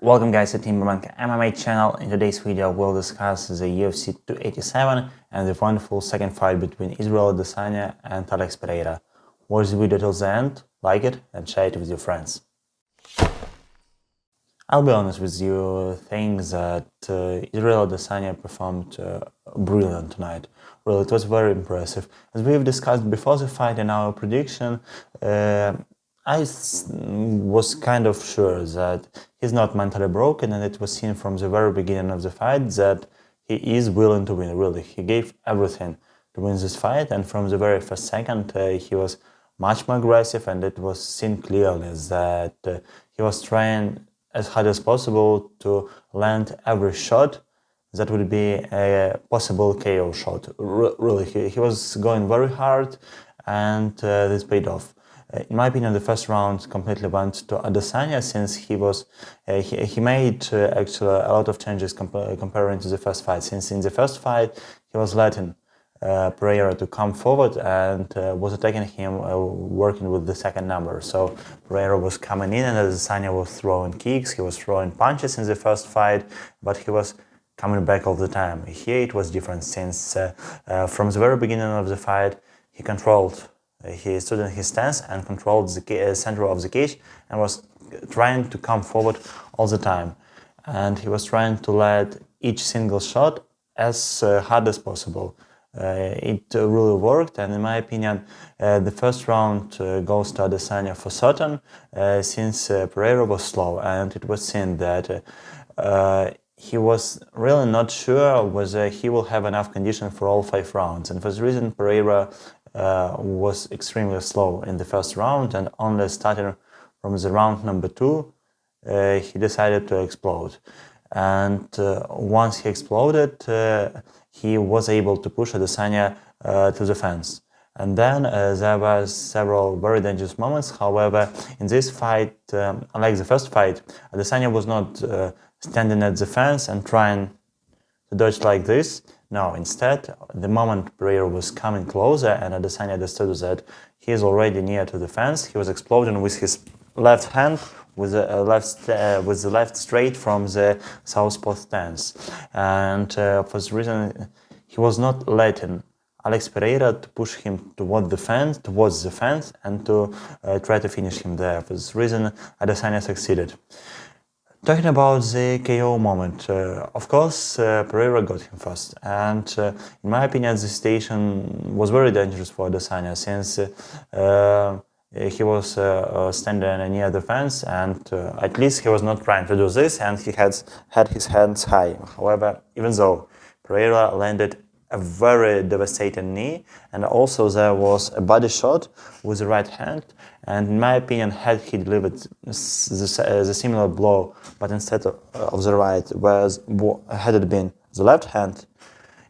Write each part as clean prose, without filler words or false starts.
Welcome guys to Team Babenko MMA channel. In today's video we'll discuss the UFC 287 and the wonderful second fight between Adesanya and Olexiy Pereira. Watch the video till the end, like it and share it with your friends. I'll be honest with you, think that Adesanya performed brilliant tonight. Really, it was very impressive. As we've discussed before the fight in our prediction, I was kind of sure that he's not mentally broken, and it was seen from the very beginning of the fight that he is willing to win, really. He gave everything to win this fight, and from the very first second he was much more aggressive, and it was seen clearly that he was trying as hard as possible to land every shot that would be a possible KO shot. Really, he was going very hard, and this paid off. In my opinion, the first round completely went to Adesanya, since he made actually a lot of changes comparing to the first fight. Since in the first fight he was letting Pereira to come forward and was attacking him, working with the second number. So Pereira was coming in and Adesanya was throwing kicks, he was throwing punches in the first fight, but he was coming back all the time. Here it was different, since from the very beginning of the fight he stood in his stance and controlled the center of the cage and was trying to come forward all the time. And he was trying to let each single shot as hard as possible. It really worked, and in my opinion, the first round goes to Adesanya for certain, since Pereira was slow, and it was seen that he was really not sure whether he will have enough condition for all 5 rounds. And for this reason, Pereira was extremely slow in the first round, and only starting from the round number 2, he decided to explode. And once he exploded, he was able to push Adesanya to the fence. And then there were several very dangerous moments. However, in this fight, unlike the first fight, Adesanya was not standing at the fence and trying to dodge like this. No, instead, the moment Pereira was coming closer and Adesanya understood that he is already near to the fence, he was exploding with his left hand, with the left straight from the southpaw stance. And for this reason, he was not letting Olexiy Pereira to push him towards the fence, and to try to finish him there. For this reason, Adesanya succeeded. Talking about the KO moment, of course, Pereira got him first, and in my opinion, the situation was very dangerous for Adesanya, since he was standing near the fence, and at least he was not trying to do this, and he had his hands high. However, even though Pereira landed a very devastating knee, and also there was a body shot with the right hand, and in my opinion, had he delivered the similar blow, but instead of the right, had it been the left hand,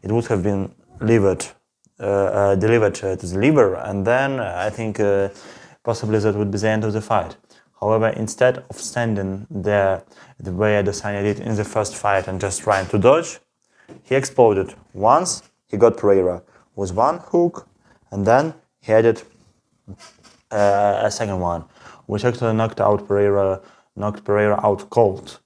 it would have been delivered to the liver, and then I think possibly that would be the end of the fight. However, instead of standing there the way Adesanya did in the first fight and just trying to dodge, he exploded once. He got Pereira with one hook, and then he added a second one, which actually knocked Pereira out cold.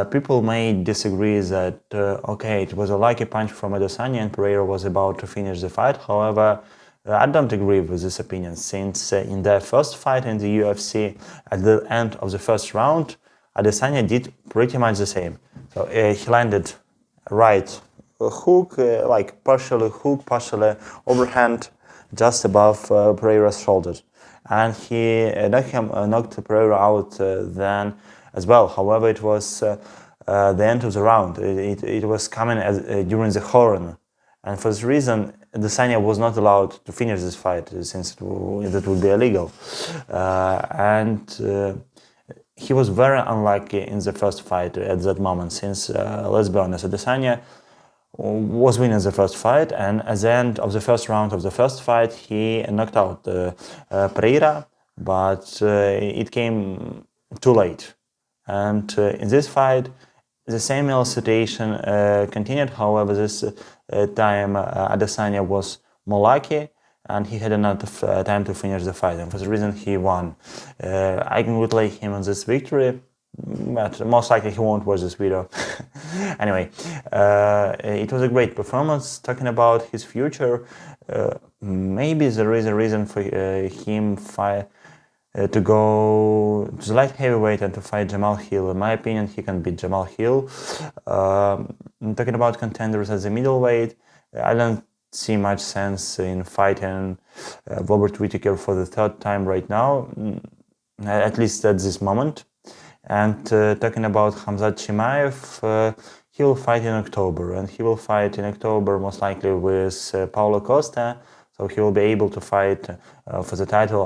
People may disagree that okay, it was a lucky punch from Adesanya and Pereira was about to finish the fight. However, I don't agree with this opinion, since in their first fight in the UFC, at the end of the first round, Adesanya did pretty much the same. So he landed right hook, like partially hook, partially overhand, just above Pereira's shoulders, and he knocked Pereira out then as well. However, it was the end of the round. It was coming during the horn, and for this reason, Adesanya was not allowed to finish this fight, since that would be illegal, and he was very unlucky in the first fight at that moment, since, let's be honest, Adesanya was winning the first fight, and at the end of the first round of the first fight, he knocked out Pereira, but it came too late. And in this fight, the same situation continued. However, this time Adesanya was more lucky, and he had enough time to finish the fight, and for the reason he won. I congratulate him on this victory. but most likely he won't watch this video. Anyway, it was a great performance. Talking about his future, maybe there is a reason for him to go to the light heavyweight and to fight Jamal Hill. In my opinion, he can beat Jamal Hill. Talking about contenders as a middleweight, I don't see much sense in fighting Robert Whittaker for the third time right now, at least at this moment. And talking about Khamzat Chimaev, he will fight in October, and he will fight in October most likely with Paulo Costa, so he will be able to fight for the title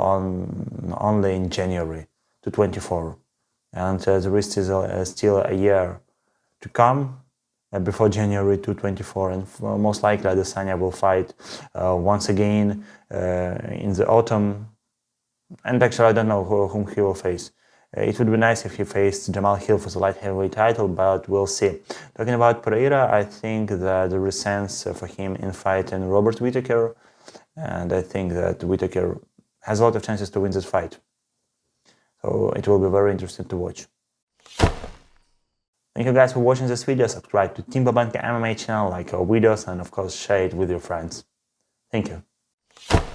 only in January 2024. And there is still a year to come before January 2024, and most likely Adesanya will fight once again in the autumn. And actually, I don't know whom he will face. It would be nice if he faced Jamal Hill for the light heavyweight title, but we'll see. Talking about Pereira, I think that there is sense for him in fighting Robert Whittaker, and I think that Whittaker has a lot of chances to win this fight. So it will be very interesting to watch. Thank you guys for watching this video. Subscribe to Team Babenko MMA channel, like our videos, and of course share it with your friends. Thank you.